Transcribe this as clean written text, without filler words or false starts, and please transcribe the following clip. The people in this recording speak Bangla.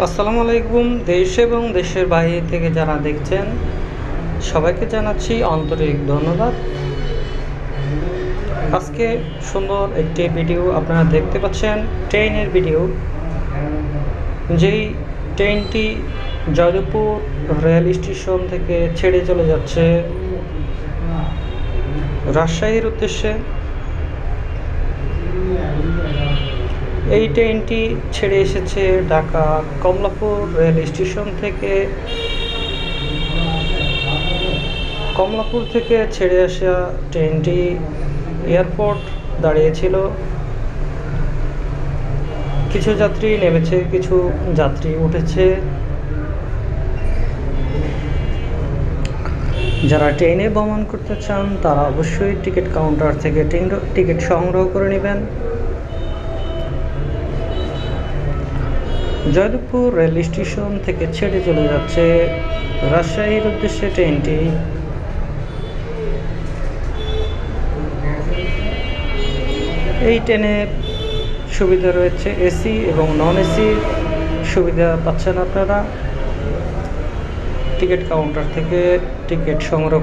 আসসালামু আলাইকুম। দেশ এবং দেশের বাইরে থেকে যারা দেখছেন সবাইকে জানাচ্ছি আন্তরিক ধন্যবাদ। আজকে সুন্দর একটি ভিডিও আপনারা দেখতে পাচ্ছেন, ট্রেনের ভিডিও। যেই ট্রেনটি জয়দেবপুর রেল স্টেশন থেকে ছেড়ে চলে যাচ্ছে রাজশাহীর উদ্দেশ্যে। এই ট্রেনটি ছেড়ে এসেছে ঢাকা কমলাপুর রেল স্টেশন থেকে। কমলাপুর থেকে ছেড়ে আসা ট্রেনটি এয়ারপোর্ট দাঁড়িয়েছিল। কিছু যাত্রী নেমেছে, কিছু যাত্রী উঠেছে। যারা ট্রেনে ভ্রমণ করতে চান তারা অবশ্যই টিকিট কাউন্টার থেকে টিকিট সংগ্রহ করে নেবেন। জয়দেবপুর রেল স্টেশন থেকে ছেড়ে চলে যাচ্ছে রাজশাহীর উদ্দেশ্যে ট্রেনটি। এই ট্রেনে সুবিধা রয়েছে এসি এবং নন এসি সুবিধা পাচ্ছেন আপনারা। টিকিট কাউন্টার থেকে টিকিট সংগ্রহ